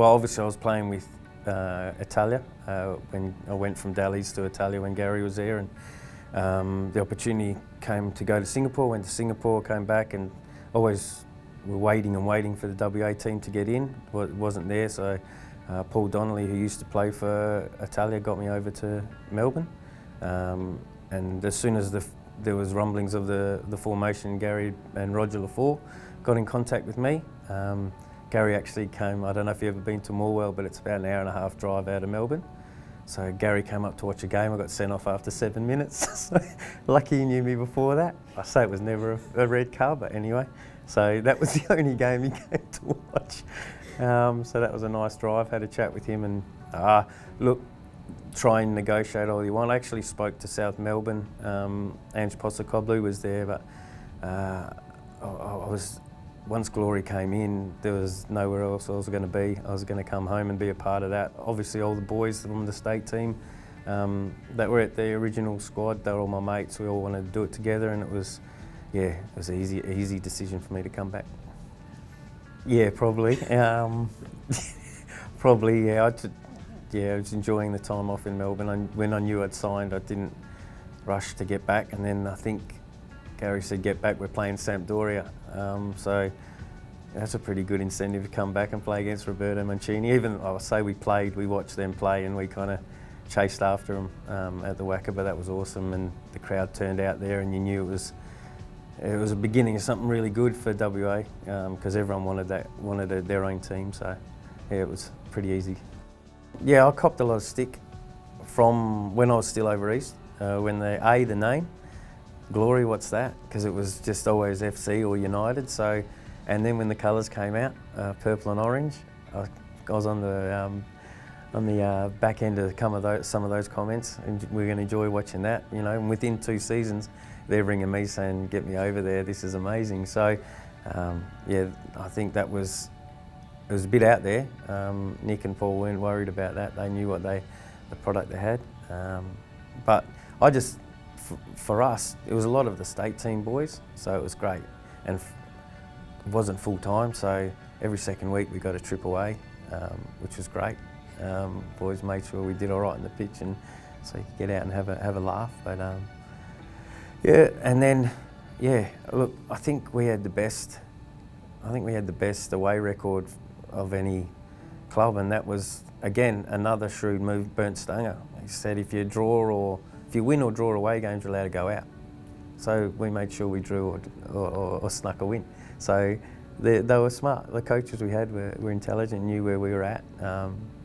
Well, obviously I was playing with Italia when I went from Dallies to Italia when Gary was there, and the opportunity came to go to Singapore. Went to Singapore, came back, and always were waiting and waiting for the WA team to get in. It wasn't there, so Paul Donnelly, who used to play for Italia, got me over to Melbourne. And as soon as there was rumblings of the formation, Gary and Roger Lafore got in contact with me. Gary actually came, I don't know if you've ever been to Morwell, but it's about an hour and a half drive out of Melbourne. So Gary came up to watch a game. I got sent off after 7 minutes. So lucky he knew me before that. I say it was never a red card, but anyway. So that was the only game he came to watch. So that was a nice drive. Had a chat with him, and look, try and negotiate all you want. I actually spoke to South Melbourne. Ange Postecoglou was there, but once Glory came in, there was nowhere else I was going to be. I was going to come home and be a part of that. Obviously, all the boys from the state team that were at the original squad, they were all my mates. We all wanted to do it together, and it was an easy decision for me to come back. Yeah, probably. Probably, yeah. I was enjoying the time off in Melbourne. When I knew I'd signed, I didn't rush to get back, and then I think Gary said, get back, we're playing Sampdoria. So that's a pretty good incentive to come back and play against Roberto Mancini. Even, I would say we watched them play, and we kind of chased after them at the Wacker, but that was awesome, and the crowd turned out there, and you knew it was a beginning of something really good for WA, because everyone wanted their own team, so yeah, it was pretty easy. Yeah, I copped a lot of stick from when I was still over east, when the name, Glory, what's that? Because it was just always FC or United. So, and then when the colours came out, purple and orange, I was on the back end of some of those comments, and we're going to enjoy watching that. You know, and within 2 seasons, they're ringing me saying, "Get me over there. This is amazing." So, yeah, I think it was a bit out there. Nick and Paul weren't worried about that. They knew the product they had. But I just. For us, it was a lot of the state team boys, so it was great. And it wasn't full time, so every second week we got a trip away, which was great. Boys made sure we did all right on the pitch, and so you could get out and have a laugh. But yeah, and then look, I think we had the best away record of any club, and that was again another shrewd move. Bernd Stanger, he said if you win or draw away games, you're allowed to go out. So we made sure we drew or snuck a win. So they were smart. The coaches we had were intelligent, knew where we were at.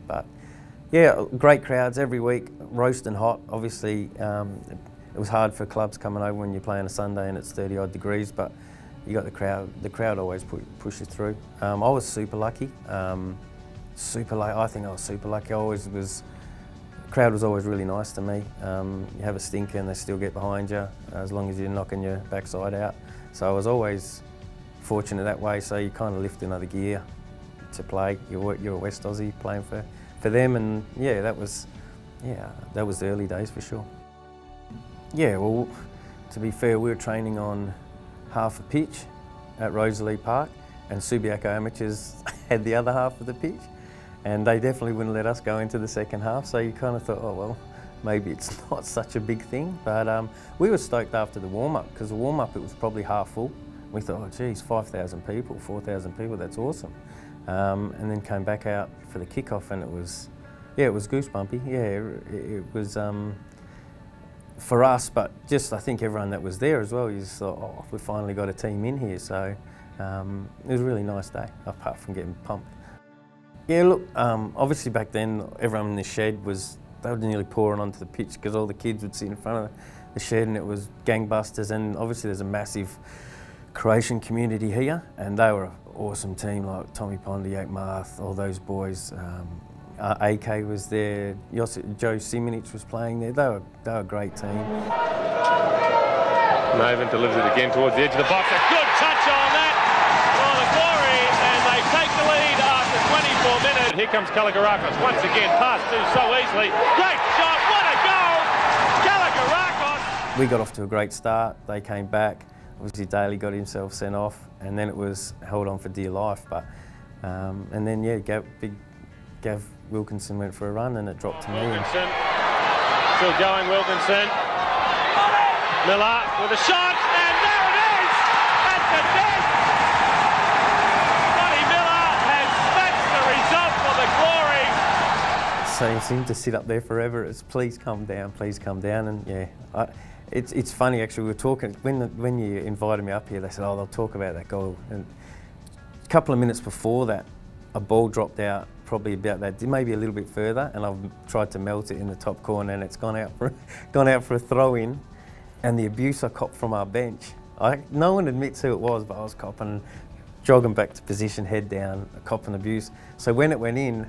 But yeah, great crowds every week, roasting hot. Obviously, it was hard for clubs coming over when you play on a Sunday and it's 30 odd degrees, but you got the crowd. The crowd always pushes through. I was super lucky. I think I was super lucky. The crowd was always really nice to me. You have a stinker and they still get behind you as long as you're knocking your backside out. So I was always fortunate that way. So you kind of lift another gear to play. You're a West Aussie playing for them, and yeah, that was the early days for sure. Yeah, well, to be fair, we were training on half a pitch at Rosalie Park, and Subiaco Amateurs had the other half of the pitch. And they definitely wouldn't let us go into the second half, so you kind of thought, oh well, maybe it's not such a big thing. But we were stoked after the warm-up, because the warm-up, it was probably half full. We thought, oh geez, 5,000 people, 4,000 people, that's awesome. And then came back out for the kickoff, and it was goosebumpy. Yeah, it was for us, but just I think everyone that was there as well, you just thought, oh, we finally got a team in here. So it was a really nice day, apart from getting pumped. Yeah, look, obviously back then, everyone in the shed they were nearly pouring onto the pitch because all the kids would sit in front of the shed, and it was gangbusters. And obviously there's a massive Croatian community here, and they were an awesome team, like Tommy Pondiak, Marth, all those boys. AK was there, Joe Simonic was playing there. They were a great team. Maven delivers it again towards the edge of the box. A good touch on that for the Glory, and they take the lead after 24 minutes. Here comes Kalogerakos once again, passed through so easily. Great shot, what a goal! Kalogerakos! We got off to a great start. They came back. Obviously Daly got himself sent off, and then it was held on for dear life. But and then yeah, Gav Wilkinson went for a run and it dropped to me. Wilkinson, still going Wilkinson. Miller with a shot, and there it is! At the net! Johnny Miller has smashed the result for the Glory. So you seem to sit up there forever. It's please come down, and yeah. It's funny actually. We were talking when you invited me up here. They said, "Oh, they'll talk about that goal." And a couple of minutes before that, a ball dropped out, probably about that, maybe a little bit further, and I've tried to melt it in the top corner, and it's gone out for a throw in. And the abuse I copped from our bench. No one admits who it was, but I was copping, jogging back to position, head down, copping abuse. So when it went in,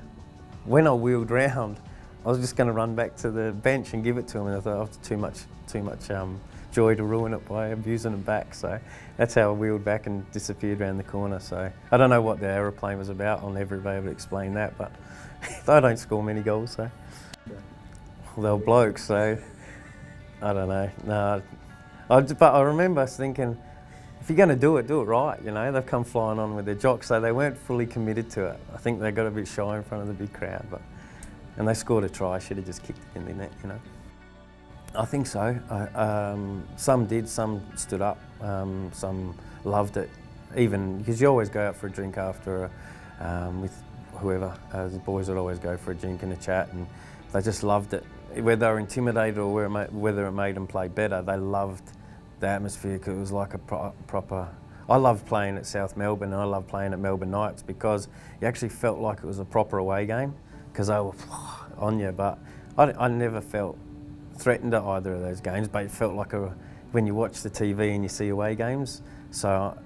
when I wheeled round, I was just going to run back to the bench and give it to him, and I thought, oh, too much joy to ruin it by abusing him back. So that's how I wheeled back and disappeared around the corner. So I don't know what the aeroplane was about. I'll never be able to explain that, but I don't score many goals, so. Well, they were blokes, so I don't know. No, but I remember thinking, if you're going to do it right, you know. They've come flying on with their jocks, so they weren't fully committed to it. I think they got a bit shy in front of the big crowd, and they scored a try. Should have just kicked it in the net, you know. I think so. Some did, some stood up, some loved it. Even because you always go out for a drink after with whoever. The boys would always go for a drink and a chat, and they just loved it. Whether they were intimidated or whether it made them play better, they loved the atmosphere because it was like a proper. I loved playing at South Melbourne and I loved playing at Melbourne Knights because you actually felt like it was a proper away game because they were on you. But I never felt threatened at either of those games, but it felt like when you watch the TV and you see away games. So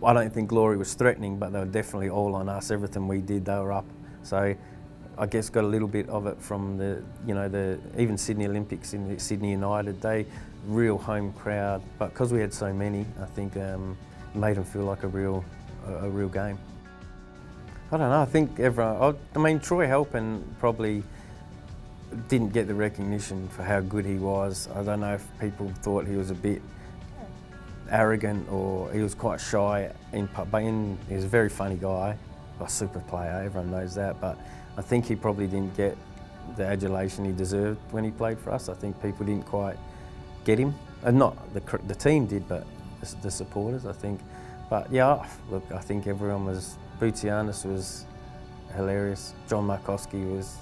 I don't think Glory was threatening, but they were definitely all on us. Everything we did, they were up. So I guess got a little bit of it from the even Sydney Olympics in the Sydney United. They real home crowd, but because we had so many, I think made them feel like a real game. I don't know. I think everyone. I mean, Troy Halpin probably didn't get the recognition for how good he was. I don't know if people thought he was a bit arrogant or he was quite shy. But he was a very funny guy, a super player. Everyone knows that, but I think he probably didn't get the adulation he deserved when he played for us. I think people didn't quite get him. Not the team did, but the supporters, I think. But yeah, look, I think everyone was. Bootsianis was hilarious. John Markowski was,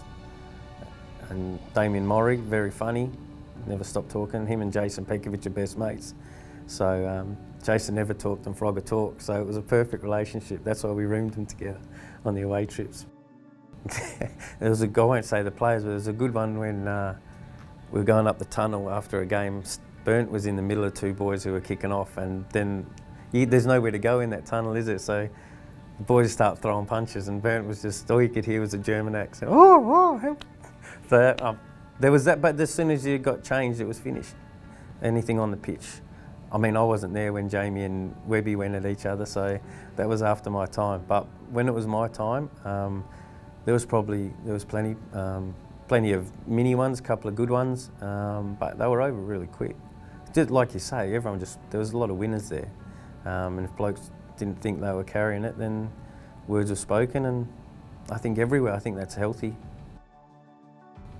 and Damien Morey, very funny. Never stopped talking. Him and Jason Pekovic are best mates. So Jason never talked and Frogger talked. So it was a perfect relationship. That's why we roomed them together on the away trips. There was I won't say the players, but there was a good one when we were going up the tunnel after a game. Burnt was in the middle of two boys who were kicking off, and then there's nowhere to go in that tunnel, is it? So the boys start throwing punches, and Burnt was just, all you could hear was a German accent. Oh, help. So there was that, but as soon as you got changed, it was finished. Anything on the pitch. I mean, I wasn't there when Jamie and Webby went at each other, so that was after my time. But when it was my time, there was plenty of mini ones, a couple of good ones, but they were over really quick. Just like you say, there was a lot of winners there, and if blokes didn't think they were carrying it, then words were spoken, and I think everywhere, I think that's healthy.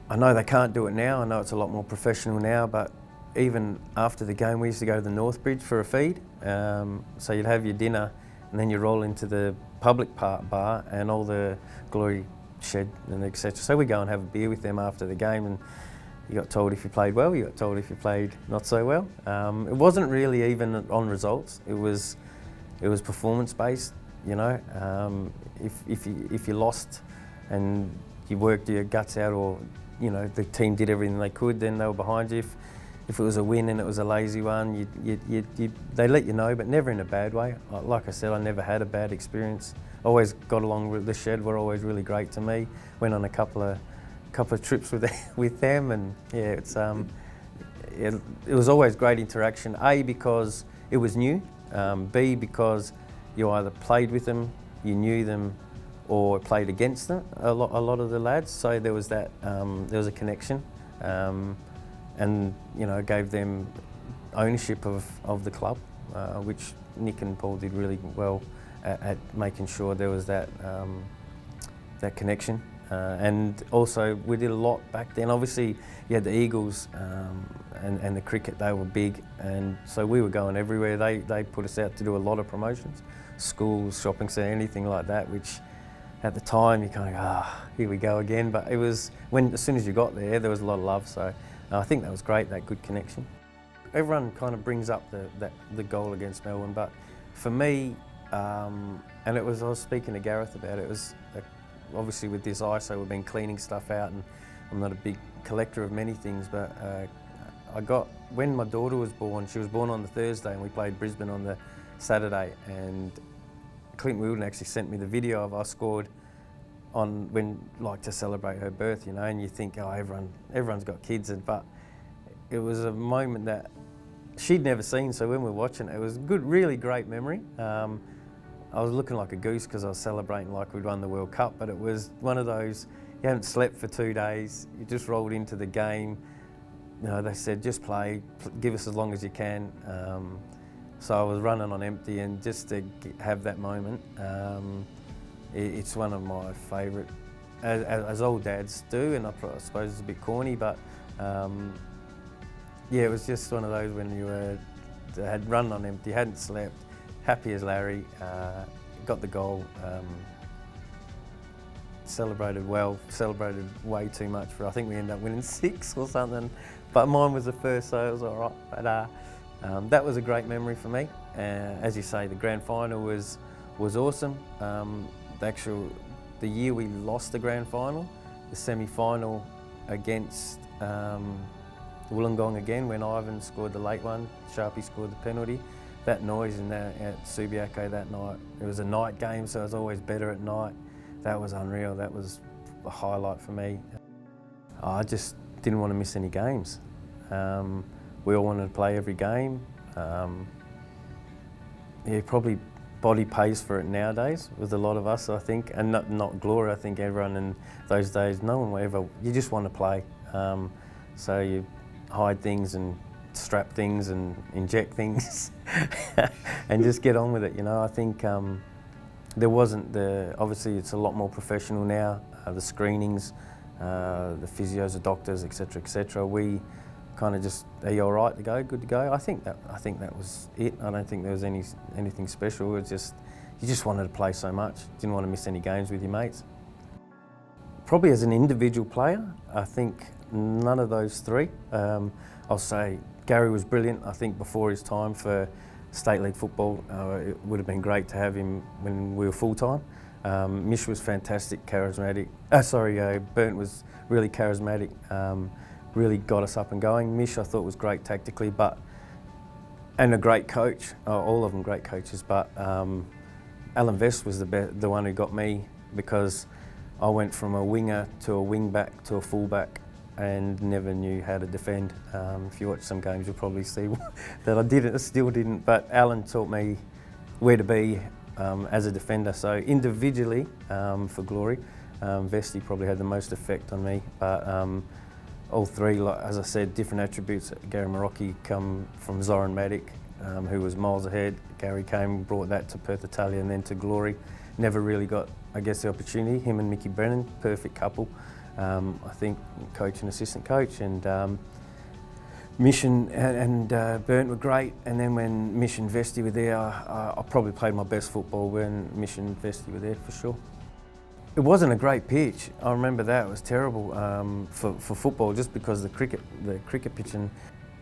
I know they can't do it now, I know it's a lot more professional now, but even after the game we used to go to the North Bridge for a feed, so you'd have your dinner and then you roll into the public bar and all the Glory shed and etc. So we go and have a beer with them after the game, and you got told if you played well, you got told if you played not so well. It wasn't really even on results, it was performance based, you know. If you lost and you worked your guts out, or you know the team did everything they could, then they were behind you. If it was a win and it was a lazy one, they let you know, but never in a bad way. Like I said, I never had a bad experience. Always got along with the shed. Were always really great to me. Went on a couple of trips with them, and yeah, it was always great interaction. A, because it was new. B, because you either played with them, you knew them, or played against them. A lot of the lads. So there was that. There was a connection. And you know, gave them ownership of the club, which Nick and Paul did really well at making sure there was that that connection. And also we did a lot back then. Obviously you had the Eagles and the cricket, they were big, and so we were going everywhere. They put us out to do a lot of promotions, schools, shopping centre, anything like that, which at the time you kind of go, here we go again. But it was, as soon as you got there was a lot of love, so I think that was great, that good connection. Everyone kind of brings up the goal against Melbourne, but for me, and I was speaking to Gareth about it, it was obviously with this ISO we've been cleaning stuff out, and I'm not a big collector of many things, but when my daughter was born, she was born on the Thursday and we played Brisbane on the Saturday, and Clint Wilden actually sent me the video of I scored to celebrate her birth, you know, and you think, oh, everyone's got kids, but it was a moment that she'd never seen, so when we were watching it was a good, really great memory. I was looking like a goose because I was celebrating like we'd won the World Cup, but it was one of those, you haven't slept for 2 days, you just rolled into the game. You know, they said, just play, give us as long as you can. So I was running on empty, and just to have that moment, it's one of my favourite, as old dads do, and I suppose it's a bit corny, but yeah, it was just one of those when you had run on empty, hadn't slept, happy as Larry, got the goal, celebrated well, celebrated way too much I think we ended up winning 6 or something, but mine was the first, so it was all right. But that was a great memory for me. As you say, the grand final was awesome. The year we lost the grand final, the semi-final against Wollongong again, when Ivan scored the late one, Sharpie scored the penalty. That noise at Subiaco that night, it was a night game, so it was always better at night. That was unreal. That was a highlight for me. I just didn't want to miss any games. We all wanted to play every game. Yeah, probably body pays for it nowadays with a lot of us, I think, and not Glory. I think everyone in those days, no one will ever. You just want to play, so you hide things and strap things and inject things, and just get on with it. You know, I think there wasn't obviously it's a lot more professional now. The screenings, the physios, the doctors, etc., etc. We kind of just, are you all right to go? Good to go. I think that was it. I don't think there was anything special. It's just you just wanted to play so much. Didn't want to miss any games with your mates. Probably as an individual player, I think none of those three. I'll say Gary was brilliant. I think before his time for state league football, it would have been great to have him when we were full time. Mich was fantastic, charismatic. Burnt was really charismatic. Really got us up and going. Mich I thought was great tactically, and a great coach. All of them great coaches, but Alan Vest was the one who got me, because I went from a winger to a wing back to a full back and never knew how to defend. If you watch some games, you'll probably see that I still didn't. But Alan taught me where to be as a defender. So individually, for Glory, Vesty probably had the most effect on me. But all three, like, as I said, different attributes. Gary Marocchi come from Zoran Matic, who was miles ahead. Gary came, brought that to Perth Italia and then to Glory. Never really got, I guess, the opportunity. Him and Mickey Brennan, perfect couple. I think coach and assistant coach, and Mich and Burnt were great. And then when Mich and Vesty were there, I probably played my best football when Mich and Vesty were there, for sure. It wasn't a great pitch. I remember that. It was terrible for football, just because the cricket pitch, and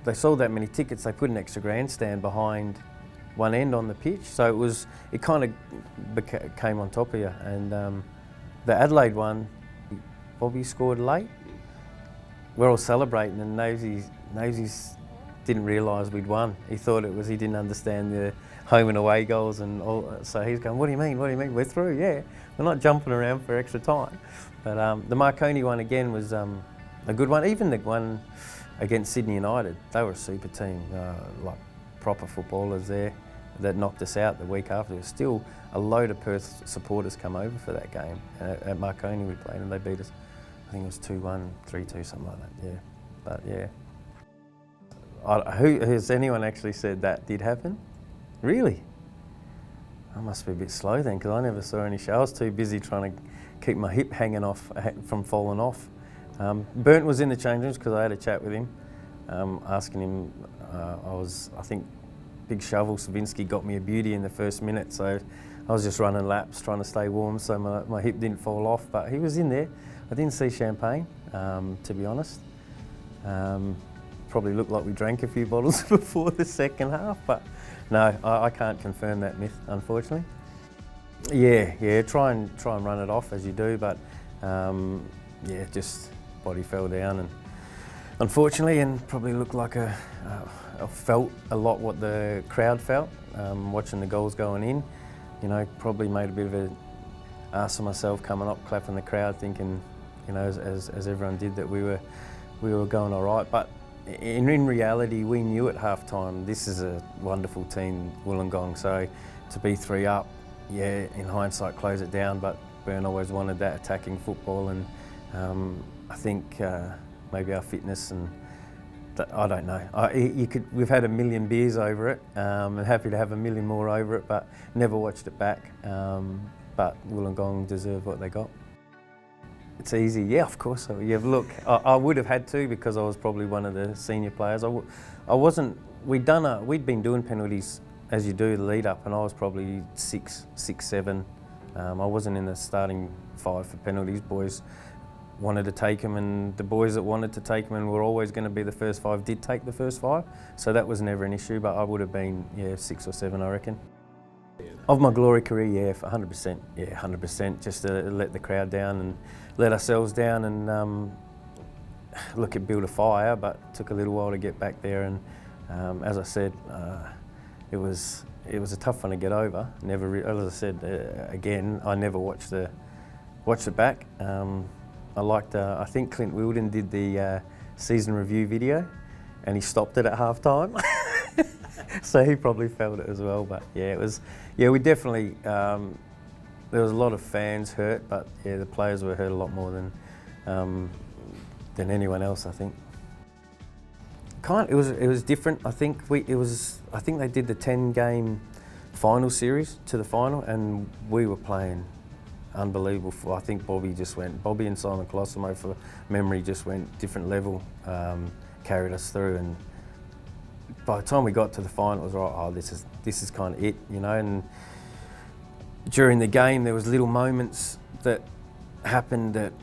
they sold that many tickets, they put an extra grandstand behind one end on the pitch, so it kind of came on top of you. And the Adelaide one, Bobby scored late. We're all celebrating, and Nosey's didn't realise we'd won. He thought he didn't understand the home and away goals and all. So he's going, what do you mean? What do you mean? We're through, yeah. We're not jumping around for extra time. But the Marconi one again was a good one. Even the one against Sydney United, they were a super team, like proper footballers there that knocked us out the week after. There was still a load of Perth supporters come over for that game. At Marconi we played and they beat us. I think it was 2-1, 3-2, something like that, yeah. But yeah. Has anyone actually said that did happen? Really? I must be a bit slow then, because I never saw any show. I was too busy trying to keep my hip hanging off from falling off. Burnt was in the change rooms because I had a chat with him, asking him. I think Big Shovel Savinsky got me a beauty in the first minute, so I was just running laps trying to stay warm so my hip didn't fall off. But he was in there. I didn't see champagne, to be honest. Probably looked like we drank a few bottles before the second half, but no, I can't confirm that myth, unfortunately. Yeah, try and run it off as you do, but yeah, just body fell down, and unfortunately, and probably looked like I felt a lot what the crowd felt, watching the goals going in. You know, probably made a bit of a ass of myself coming up, clapping the crowd, thinking, you know, as everyone did, that we were going all right. But in reality, we knew at half time this is a wonderful team, Wollongong. So to be 3 up, yeah, in hindsight, close it down. But Bern always wanted that attacking football, and I think maybe our fitness and I don't know. We've had a million beers over it, and happy to have a million more over it, but never watched it back. But Wollongong deserve what they got. It's easy, yeah, of course. Yeah, look, I would have had to, because I was probably one of the senior players. I wasn't. We'd been doing penalties as you do the lead up, and I was probably 6, 7. I wasn't in the starting 5 for penalties. Boys wanted to take them, and the boys that wanted to take them and were always going to be the first 5 did take the first 5. So that was never an issue. But I would have been 6 or 7, I reckon. Of my Glory career, yeah, 100%. Yeah, 100%. Just to let the crowd down and let ourselves down, and look, it built a fire, but took a little while to get back there. And as I said, it was a tough one to get over. As I said again, I never watched it back. I think Clint Wilden did the season review video, and he stopped it at half time. So he probably felt it as well. But yeah, we definitely, there was a lot of fans hurt, but yeah, the players were hurt a lot more than anyone else, I think. It was different. I think they did the 10-game final series to the final, and we were playing unbelievable. I think Bobby and Simon Colosimo, for memory, just went different level, carried us through, and by the time we got to the final, it was right. Oh, this is kind of it, you know. And during the game, there was little moments that happened that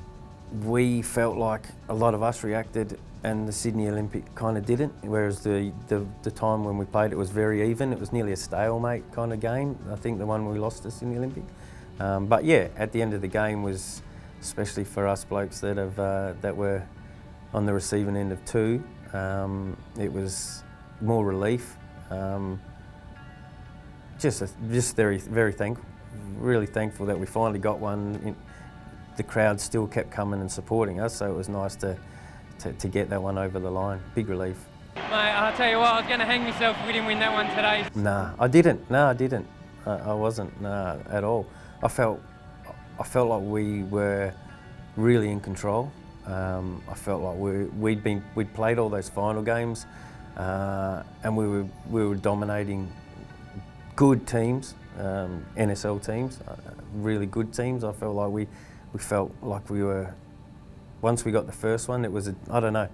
we felt like a lot of us reacted, and the Sydney Olympic kind of didn't. Whereas the time when we played, it was very even. It was nearly a stalemate kind of game. I think the one we lost us in the Olympic. But yeah, at the end of the game was, especially for us blokes that were on the receiving end of 2, it was more relief. Just very, very thankful. Really thankful that we finally got one. The crowd still kept coming and supporting us, so it was nice to get that one over the line. Big relief. Mate, I'll tell you what, I was going to hang myself if we didn't win that one today. Nah, I didn't. No, I didn't. I wasn't. Nah, at all. I felt like we were really in control. I felt like we'd played all those final games, and we were dominating good teams, NSL teams, really good teams. I felt like we felt like we were. Once we got the first one, it was I don't know.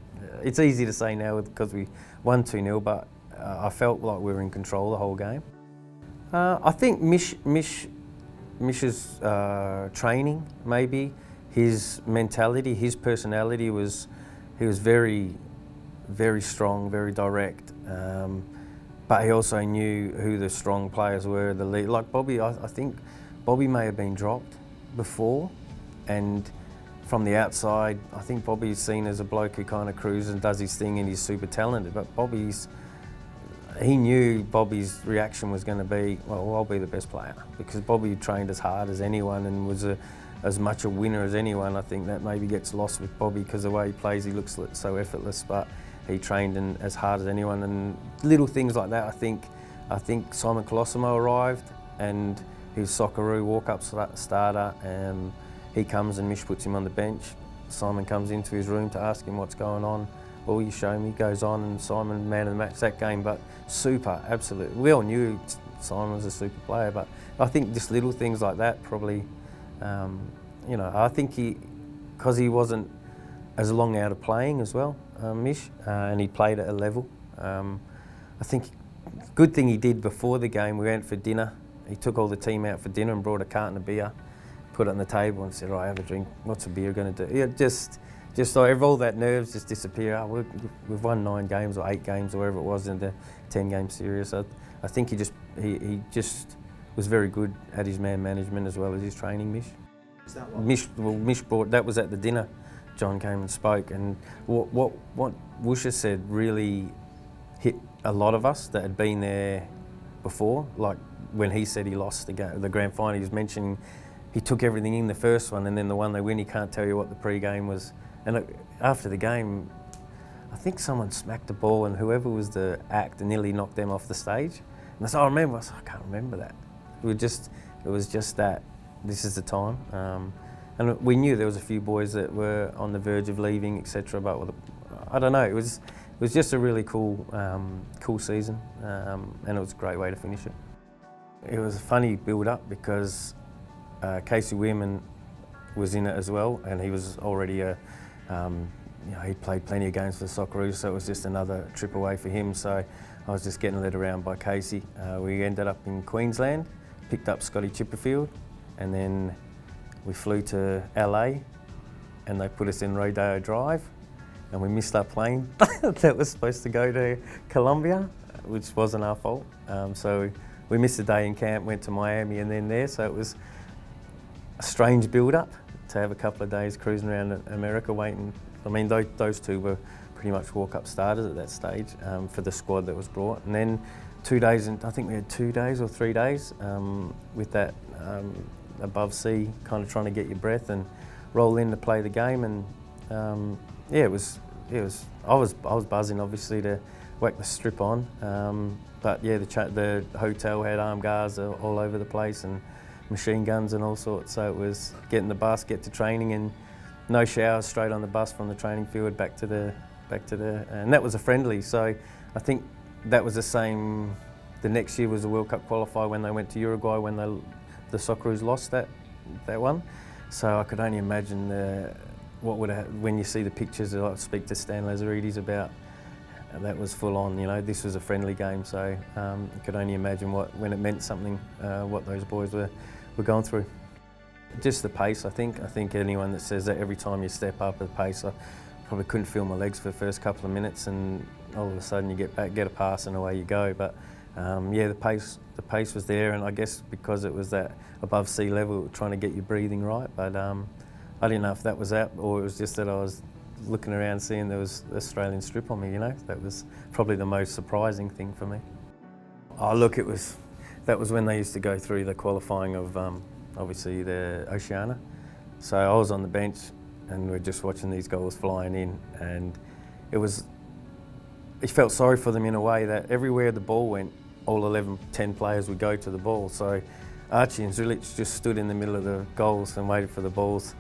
It's easy to say now because we won 2-0, but I felt like we were in control the whole game. I think Mich's training, maybe his mentality, his personality he was very, very strong, very direct. But he also knew who the strong players were. The lead, like Bobby, I think Bobby may have been dropped before, and from the outside, I think Bobby's seen as a bloke who kind of cruises and does his thing, and he's super talented. But he knew Bobby's reaction was going to be, well, I'll be the best player, because Bobby trained as hard as anyone and was as much a winner as anyone. I think that maybe gets lost with Bobby because the way he plays, he looks so effortless, but he trained as hard as anyone. And little things like that, I think Simon Colosimo arrived, and his Socceroo walk-up starter, he comes and Mich puts him on the bench. Simon comes into his room to ask him what's going on. Well, you show me, goes on, and Simon, man of the match that game. But super, absolutely. We all knew Simon was a super player, but I think just little things like that probably you know, I think because he wasn't as long out of playing as well, Mich, and he played at a level. I think good thing he did before the game, we went for dinner. He took all the team out for dinner and brought a carton of beer, put it on the table and said, right, have a drink. What's a beer going to do? Yeah, just so all that nerves just disappear. Oh, we've won 9 games or 8 games or whatever it was in the 10-game series. I think he just was very good at his man management as well as his training, Mich. Is that what? Mich brought, that was at the dinner. John came and spoke, and what Woosha said really hit a lot of us that had been there before. Like when he said he lost the grand final, he was mentioning he took everything in the first one, and then the one they win, he can't tell you what the pre-game was. And after the game, I think someone smacked the ball, and whoever was the act nearly knocked them off the stage. And I said, I remember. I said, I can't remember that. It was just that this is the time. And we knew there was a few boys that were on the verge of leaving, etc. But I don't know. It was just a really cool season, and it was a great way to finish it. It was a funny build-up because Casey Weirman was in it as well, and he was already he'd played plenty of games for the Socceroos, so it was just another trip away for him. So I was just getting led around by Casey. We ended up in Queensland, picked up Scotty Chipperfield, and then we flew to LA, and they put us in Rodeo Drive, and we missed our plane that was supposed to go to Colombia, which wasn't our fault. So we missed a day in camp, went to Miami and then there, so it was a strange build-up to have a couple of days cruising around America waiting. I mean, those two were pretty much walk-up starters at that stage for the squad that was brought. And then 2 days, I think we had 2 days or 3 days with that above sea, kind of trying to get your breath and roll in to play the game. And yeah, it was. I was buzzing, obviously, to whack the strip on. But yeah, the hotel had armed guards all over the place and machine guns and all sorts. So it was getting the bus, get to training, and no showers, straight on the bus from the training field back to the, and that was a friendly. So I think that was the same. The next year was the World Cup qualifier when they went to Uruguay when the Socceroos lost that one. So I could only imagine what would have, when you see the pictures. I speak to Stan Lazaridis about. That was full on, you know. This was a friendly game, so you could only imagine when it meant something, what those boys were going through. Just the pace, I think. I think anyone that says that every time you step up at pace, I probably couldn't feel my legs for the first couple of minutes, and all of a sudden you get back, get a pass, and away you go. But yeah, the pace was there, and I guess because it was that above sea level, trying to get your breathing right. But I didn't know if that was that, or it was just that I was looking around seeing there was Australian strip on me, you know. That was probably the most surprising thing for me. Oh look, that was when they used to go through the qualifying of obviously the Oceania. So I was on the bench and we're just watching these goals flying in, and you felt sorry for them in a way that everywhere the ball went, all 11, 10 players would go to the ball. So Archie and Zulic just stood in the middle of the goals and waited for the balls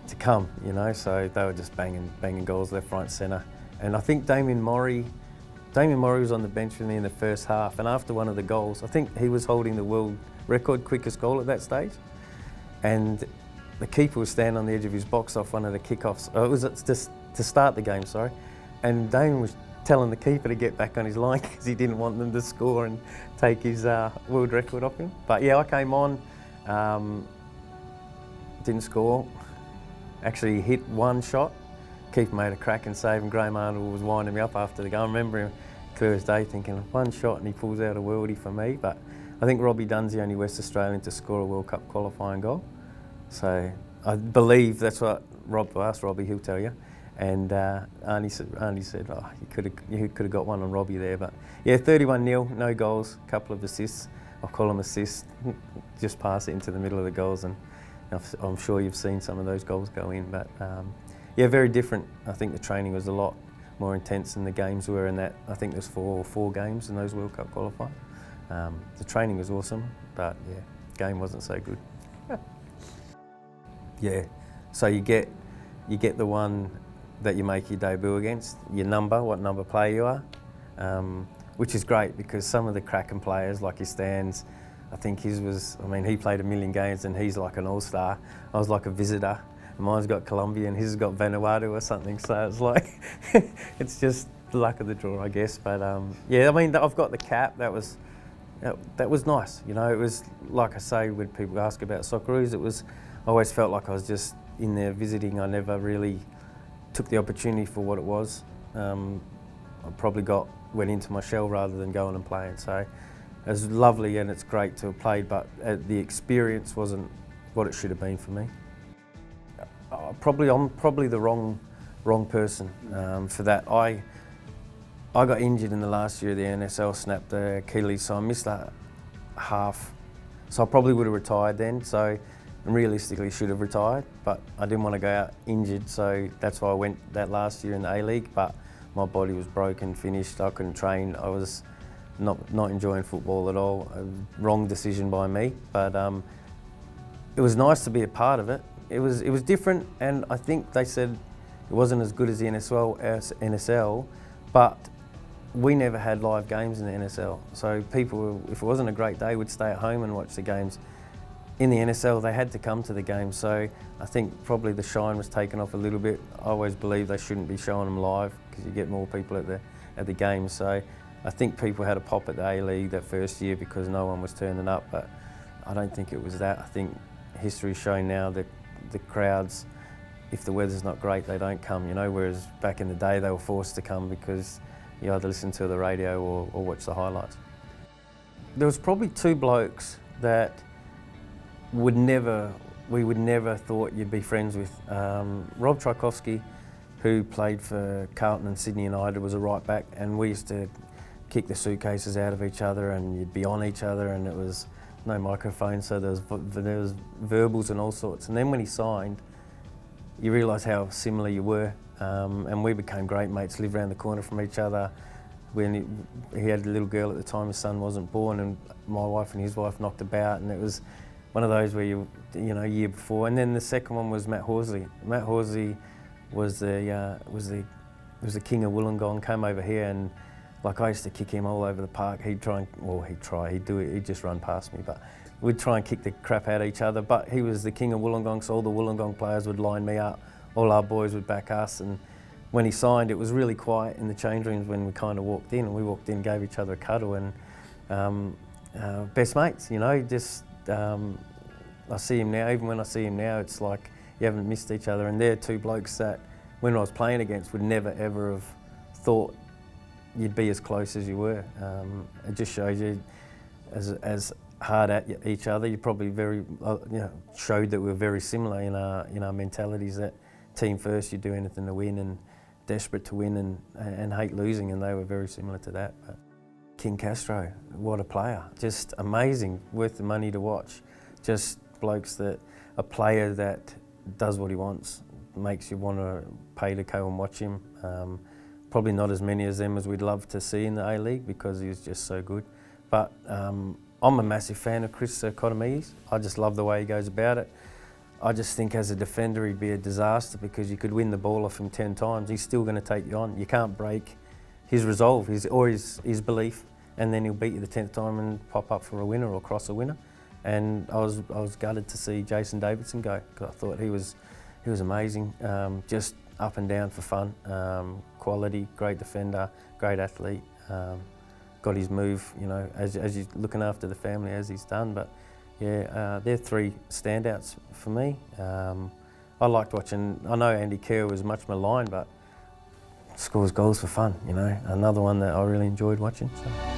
to come, you know, so they were just banging goals left, right, centre. And I think Damien Murray was on the bench with me in the first half, and after one of the goals, I think he was holding the world record quickest goal at that stage, and the keeper was standing on the edge of his box off one of the kickoffs. It was just to start the game, sorry, and Damien was telling the keeper to get back on his line because he didn't want them to score and take his world record off him. But yeah, I came on, didn't score. Actually hit one shot, keeper made a cracking save, and Graham Arnold was winding me up after the game. I remember him clear as day thinking, one shot and he pulls out a worldie for me. But I think Robbie Dunn's the only West Australian to score a World Cup qualifying goal. So I believe that's what Rob asked Robbie, he'll tell you. And Arnie said, oh, you could have got one on Robbie there. But yeah, 31-0, no goals, couple of assists. I'll call them assists, just pass it into the middle of the goals, and I'm sure you've seen some of those goals go in, but yeah, very different. I think the training was a lot more intense than the games were in that. I think there's four games in those World Cup qualifiers. The training was awesome, but yeah, game wasn't so good. Yeah, so you get the one that you make your debut against, your number, what number player you are, which is great because some of the cracking players like your Stans, I think his was, I mean, he played 1,000,000 games and he's like an all-star. I was like a visitor. Mine's got Colombia and his has got Vanuatu or something, so it's like, it's just the luck of the draw, I guess. But yeah, I mean, I've got the cap. That was nice. You know, it was, like I say, when people ask about Socceroos, I always felt like I was just in there visiting. I never really took the opportunity for what it was. I probably went into my shell rather than going and playing. So it was lovely and it's great to have played, but the experience wasn't what it should have been for me. I'm probably the wrong person for that. I got injured in the last year of the NSL, snapped the Achilles, so I missed that half. So I probably would have retired then. So realistically should have retired, but I didn't want to go out injured, so that's why I went that last year in the A-League. But my body was broken, finished. I couldn't train. I was not enjoying football at all. Wrong decision by me, but it was nice to be a part of it. It was different, and I think they said it wasn't as good as the NSL, but we never had live games in the NSL. So people, if it wasn't a great day, would stay at home and watch the games. In the NSL, they had to come to the games, so I think probably the shine was taken off a little bit. I always believe they shouldn't be showing them live because you get more people at the games. So I think people had a pop at the A-League that first year because no one was turning up, but I don't think it was that. I think history's shown now that the crowds, if the weather's not great, they don't come, you know, whereas back in the day they were forced to come because you either listen to the radio or watch the highlights. There was probably two blokes that we would never thought you'd be friends with. Rob Tchaikovsky, who played for Carlton and Sydney United, was a right back, and we used to kick the suitcases out of each other and you'd be on each other, and it was no microphone, so there was verbals and all sorts. And then when he signed, you realise how similar you were, and we became great mates, lived around the corner from each other. When he had a little girl at the time, his son wasn't born, and my wife and his wife knocked about, and it was one of those where you know, a year before. And then the second one was Matt Horsley. Matt Horsley was the king of Wollongong. Came over here, and like I used to kick him all over the park. He'd do it. He'd just run past me, but we'd try and kick the crap out of each other. But he was the king of Wollongong, so all the Wollongong players would line me up. All our boys would back us. And when he signed, it was really quiet in the change rooms when we kind of walked in. And we walked in, gave each other a cuddle, and best mates. You know, just. I see him now, even when I see him now, it's like you haven't missed each other. And they're two blokes that, when I was playing against, would never ever have thought you'd be as close as you were. It just shows you, as hard at each other, you probably showed that we were very similar in our mentalities. That team first, you do anything to win, and desperate to win, and hate losing, and they were very similar to that. But King Castro, what a player. Just amazing, worth the money to watch. Just blokes a player that does what he wants, makes you want to pay to go and watch him. Probably not as many as them as we'd love to see in the A-League because he was just so good. But I'm a massive fan of Chris Kotomides. I just love the way he goes about it. I just think as a defender he'd be a disaster because you could win the ball off him 10 times. He's still going to take you on. You can't break his resolve, his belief, and then he'll beat you the 10th time and pop up for a winner or cross a winner. And I was gutted to see Jason Davidson go because I thought he was amazing, just up and down for fun, quality, great defender, great athlete, got his move, you know, as you're looking after the family as he's done. But yeah, they're three standouts for me. I liked watching. I know Andy Kerr was much maligned, but scores goals for fun, you know. Another one that I really enjoyed watching. So.